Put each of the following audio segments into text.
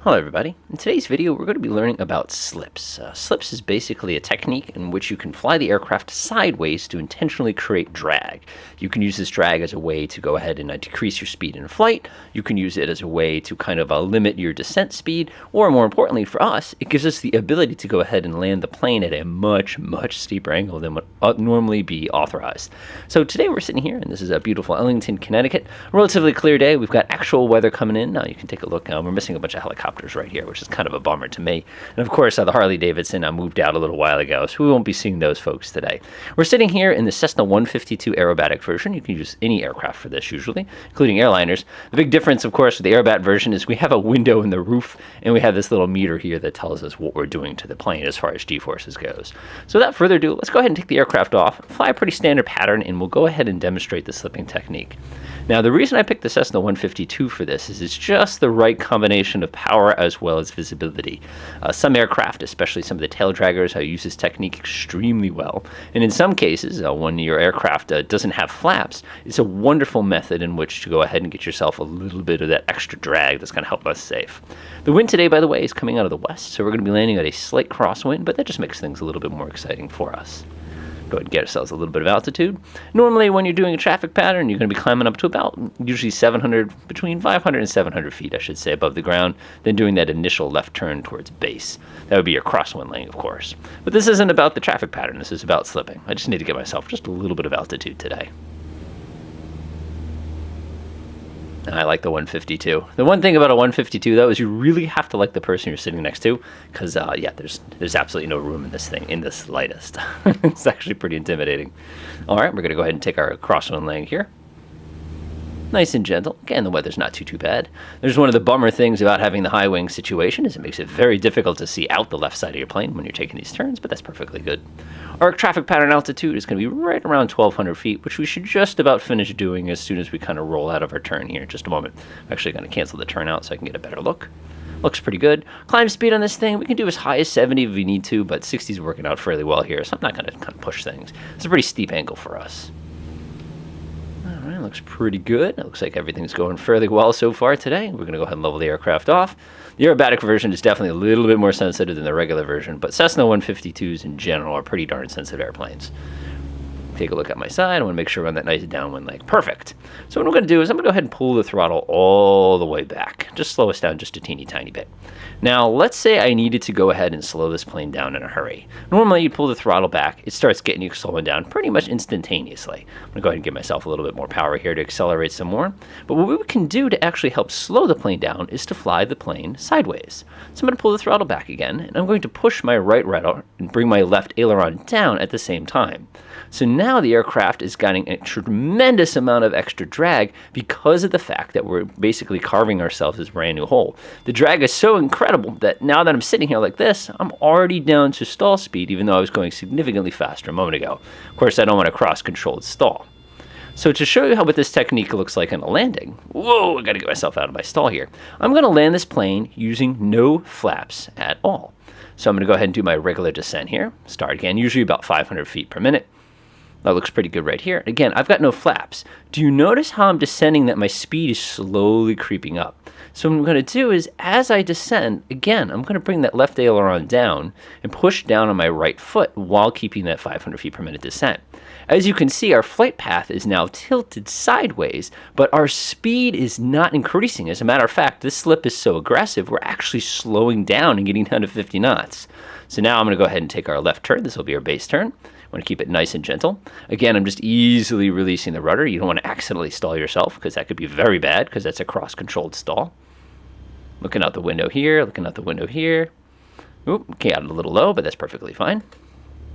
Hello everybody. In today's video we're going to be learning about slips. Slips is basically a technique in which you can fly the aircraft sideways to intentionally create drag. You can use this drag as a way to go ahead and decrease your speed in flight. You can use it as a way to kind of limit your descent speed, or more importantly for us, it gives us the ability to go ahead and land the plane at a much steeper angle than would normally be authorized. So today we're sitting here, and this is a beautiful Ellington, Connecticut. A relatively clear day. We've got actual weather coming in. Now you can take a look. We're missing a bunch of helicopters right here, which is kind of a bummer to me. And of course, the Harley Davidson moved out a little while ago, so we won't be seeing those folks today. We're sitting here in the Cessna 152 aerobatic version. You can use any aircraft for this usually, including airliners. The big difference, of course, with the Aerobat version is we have a window in the roof, and we have this little meter here that tells us what we're doing to the plane as far as G-forces goes. So without further ado, let's go ahead and take the aircraft off, fly a pretty standard pattern, and we'll go ahead and demonstrate the slipping technique. Now, the reason I picked the Cessna 152 for this is it's just the right combination of power as well as visibility. Some aircraft, especially some of the tail draggers, use this technique extremely well. And in some cases, when your aircraft doesn't have flaps, it's a wonderful method in which to go ahead and get yourself a little bit of that extra drag that's going to help us safe. The wind today, by the way, is coming out of the west, so we're going to be landing at a slight crosswind, but that just makes things a little bit more exciting for us. Go ahead and get ourselves a little bit of altitude. Normally, when you're doing a traffic pattern, you're going to be climbing up to about usually 700, between 500 and 700 feet, I should say, above the ground, then doing that initial left turn towards base. That would be your crosswind lane, of course. But this isn't about the traffic pattern. This is about slipping. I just need to get myself just a little bit of altitude today. I like the 152. The one thing about a 152, though, is you really have to like the person you're sitting next to, because, yeah, there's absolutely no room in this thing, in the slightest. It's actually pretty intimidating. All right, we're going to go ahead and take our crosswind lane here. Nice and gentle. Again, the weather's not too bad. There's one of the bummer things about having the high wing situation is it makes it very difficult to see out the left side of your plane when you're taking these turns, but that's perfectly good. Our traffic pattern altitude is going to be right around 1,200 feet, which we should just about finish doing as soon as we kind of roll out of our turn here in just a moment. I'm actually going to cancel the turn out so I can get a better look. Looks pretty good. Climb speed on this thing, we can do as high as 70 if we need to, but 60 is working out fairly well here, so I'm not going to kind of push things. It's a pretty steep angle for us. All right, looks pretty good. It looks like everything's going fairly well so far today. We're going to go ahead and level the aircraft off. The aerobatic version is definitely a little bit more sensitive than the regular version, but Cessna 152s in general are pretty darn sensitive airplanes. Take a look at my side. I want to make sure we're on that nice downwind leg. Perfect. So what I'm going to do is I'm going to go ahead and pull the throttle all the way back. Just slow us down just a teeny tiny bit. Now, let's say I needed to go ahead and slow this plane down in a hurry. Normally, you pull the throttle back, it starts getting you slowing down pretty much instantaneously. I'm going to go ahead and give myself a little bit more power here to accelerate some more. But what we can do to actually help slow the plane down is to fly the plane sideways. So I'm going to pull the throttle back again, and I'm going to push my right rudder and bring my left aileron down at the same time. So now the aircraft is getting a tremendous amount of extra drag because of the fact that we're basically carving ourselves this brand new hole. The drag is so incredible that now that I'm sitting here like this, I'm already down to stall speed, even though I was going significantly faster a moment ago. Of course, I don't want to cross-controlled stall. So to show you what this technique looks like in a landing, whoa, I got to get myself out of my stall here. I'm going to land this plane using no flaps at all. So I'm going to go ahead and do my regular descent here. Start again, usually about 500 feet per minute. That looks pretty good right here. Again, I've got no flaps. Do you notice how I'm descending that my speed is slowly creeping up? So what I'm going to do is, as I descend, again, I'm going to bring that left aileron down and push down on my right foot while keeping that 500 feet per minute descent. As you can see, our flight path is now tilted sideways, but our speed is not increasing. As a matter of fact, this slip is so aggressive, we're actually slowing down and getting down to 50 knots. So now I'm going to go ahead and take our left turn. This will be our base turn. I want to keep it nice and gentle. Again, I'm just easily releasing the rudder. You don't want to accidentally stall yourself because that could be very bad because that's a cross-controlled stall. Looking out the window here, looking out the window here. Oop, came out a little low, but that's perfectly fine.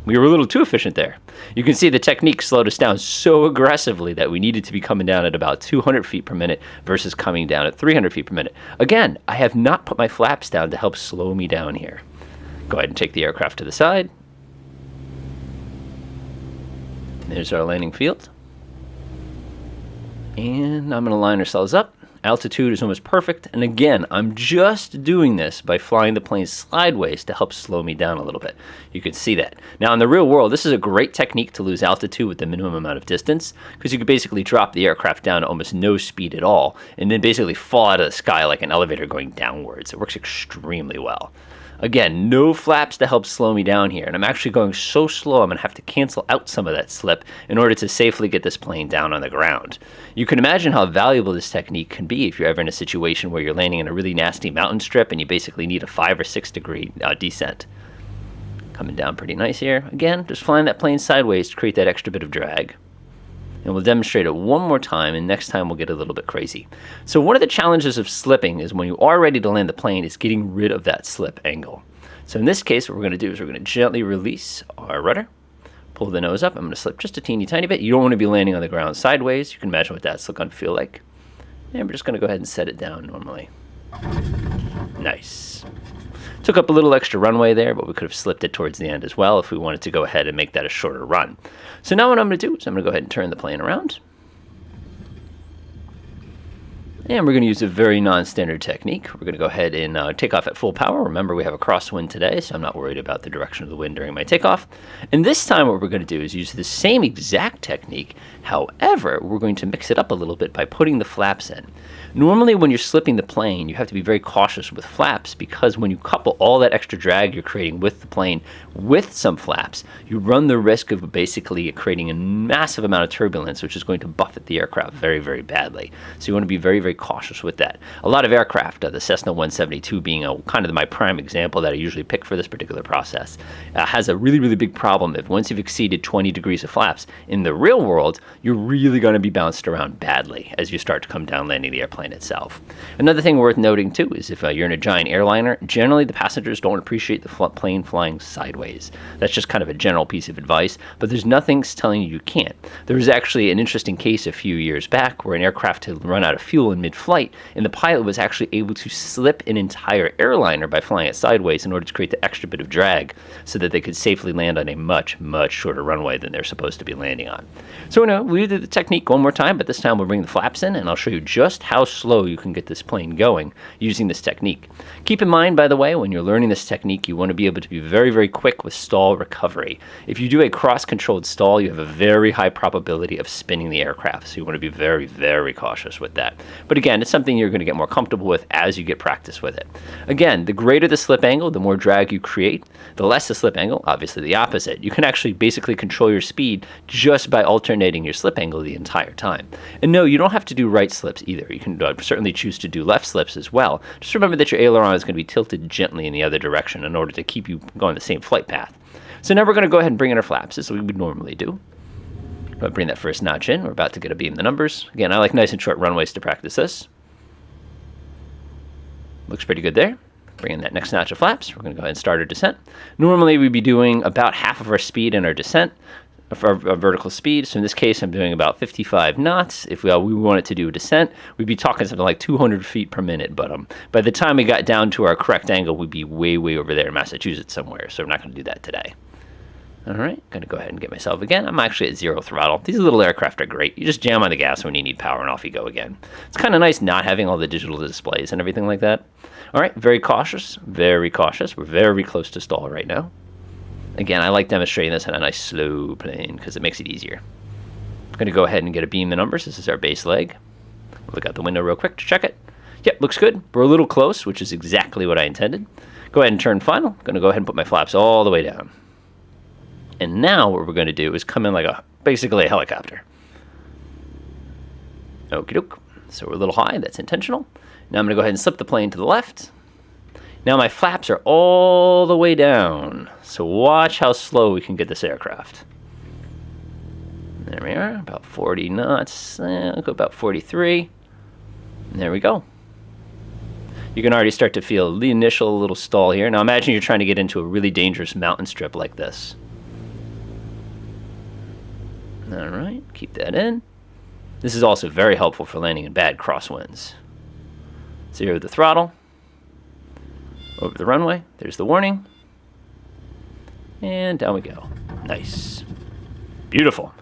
We were a little too efficient there. You can see the technique slowed us down so aggressively that we needed to be coming down at about 200 feet per minute versus coming down at 300 feet per minute. Again, I have not put my flaps down to help slow me down here. Go ahead and take the aircraft to the side. There's our landing field. And I'm going to line ourselves up. Altitude is almost perfect, and again, I'm just doing this by flying the plane sideways to help slow me down a little bit. You can see that. Now, in the real world, this is a great technique to lose altitude with the minimum amount of distance, because you could basically drop the aircraft down to almost no speed at all, and then basically fall out of the sky like an elevator going downwards. It works extremely well. Again, no flaps to help slow me down here, and I'm actually going so slow I'm going to have to cancel out some of that slip in order to safely get this plane down on the ground. You can imagine how valuable this technique can be if you're ever in a situation where you're landing in a really nasty mountain strip and you basically need a 5 or 6 degree descent. Coming down pretty nice here. Again, just flying that plane sideways to create that extra bit of drag. And we'll demonstrate it one more time, and next time we'll get a little bit crazy. So one of the challenges of slipping is when you are ready to land the plane is getting rid of that slip angle. So in this case, what we're going to do is we're going to gently release our rudder, pull the nose up. I'm going to slip just a teeny tiny bit. You don't want to be landing on the ground sideways. You can imagine what that's going to feel like. And we're just going to go ahead and set it down normally. Nice. Took up a little extra runway there, but we could have slipped it towards the end as well if we wanted to go ahead and make that a shorter run. So now what I'm going to do is I'm going to go ahead and turn the plane around. And we're going to use a very non-standard technique. We're going to go ahead and take off at full power. Remember, we have a crosswind today, so I'm not worried about the direction of the wind during my takeoff. And this time what we're going to do is use the same exact technique. However, we're going to mix it up a little bit by putting the flaps in. Normally, when you're slipping the plane, you have to be very cautious with flaps because when you couple all that extra drag you're creating with the plane with some flaps, you run the risk of basically creating a massive amount of turbulence, which is going to buffet the aircraft very, very badly. So you want to be very, very cautious with that. A lot of aircraft, the Cessna 172 being kind of my prime example that I usually pick for this particular process, has a really, really big problem if once you've exceeded 20 degrees of flaps. In the real world, you're really going to be bounced around badly as you start to come down landing the airplane itself. Another thing worth noting too is if you're in a giant airliner, generally the passengers don't appreciate the plane flying sideways. That's just kind of a general piece of advice, but there's nothing telling you can't. There was actually an interesting case a few years back where an aircraft had run out of fuel in mid-flight, and the pilot was actually able to slip an entire airliner by flying it sideways in order to create the extra bit of drag so that they could safely land on a much, much shorter runway than they're supposed to be landing on. So we'll do the technique one more time, but this time we'll bring the flaps in, and I'll show you just how slow you can get this plane going using this technique. Keep in mind, by the way, when you're learning this technique, you want to be able to be very, very quick with stall recovery. If you do a cross-controlled stall, you have a very high probability of spinning the aircraft, so you want to be very, very cautious with that. But again, it's something you're going to get more comfortable with as you get practice with it. Again, the greater the slip angle, the more drag you create. The less the slip angle, obviously the opposite. You can actually basically control your speed just by alternating your slip angle the entire time. And no, you don't have to do right slips either. You can certainly choose to do left slips as well. Just remember that your aileron is going to be tilted gently in the other direction in order to keep you going the same flight path. So now we're going to go ahead and bring in our flaps as we would normally do. I'll bring that first notch in. We're about to get a beam the numbers. Again, I like nice and short runways to practice this. Looks pretty good there. Bring in that next notch of flaps. We're going to go ahead and start our descent. Normally we'd be doing about half of our speed in our descent, our vertical speed. So in this case, I'm doing about 55 knots. If we wanted to do a descent, we'd be talking something like 200 feet per minute. But by the time we got down to our correct angle, we'd be way, way over there in Massachusetts somewhere. So we're not going to do that today. All right, going to go ahead and get myself again. I'm actually at 0 throttle. These little aircraft are great. You just jam on the gas when you need power and off you go again. It's kind of nice not having all the digital displays and everything like that. All right, very cautious, very cautious. We're very close to stall right now. Again, I like demonstrating this on a nice slow plane because it makes it easier. I'm going to go ahead and get a beam the numbers. This is our base leg. Look out the window real quick to check it. Yep, looks good. We're a little close, which is exactly what I intended. Go ahead and turn final. Going to go ahead and put my flaps all the way down. And now what we're going to do is come in like basically a helicopter. Okie doke. So we're a little high. That's intentional. Now I'm going to go ahead and slip the plane to the left. Now my flaps are all the way down. So watch how slow we can get this aircraft. There we are, about 40 knots. I'll go about 43. And there we go. You can already start to feel the initial little stall here. Now imagine you're trying to get into a really dangerous mountain strip like this. All right, keep that in. This is also very helpful for landing in bad crosswinds. 0 the throttle. Over the runway. There's the warning. And down we go. Nice. Beautiful.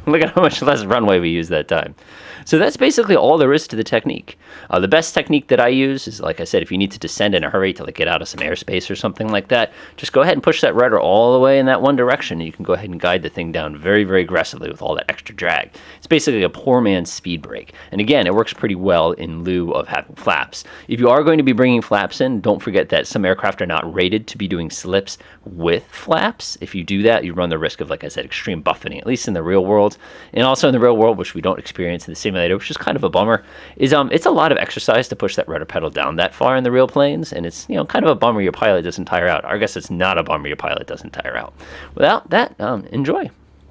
Look at how much less runway we used that time. So that's basically all there is to the technique. The best technique that I use is, like I said, if you need to descend in a hurry to like get out of some airspace or something like that, just go ahead and push that rudder all the way in that one direction, and you can go ahead and guide the thing down very, very aggressively with all that extra drag. It's basically a poor man's speed brake. And again, it works pretty well in lieu of having flaps. If you are going to be bringing flaps in, don't forget that some aircraft are not rated to be doing slips with flaps. If you do that, you run the risk of, like I said, extreme buffeting, at least in the real world. And also in the real world, which we don't experience in the simulator, which is kind of a bummer, is it's a lot of exercise to push that rudder pedal down that far in the real planes, and it's kind of a bummer your pilot doesn't tire out. I guess it's not a bummer your pilot doesn't tire out. Without that, enjoy.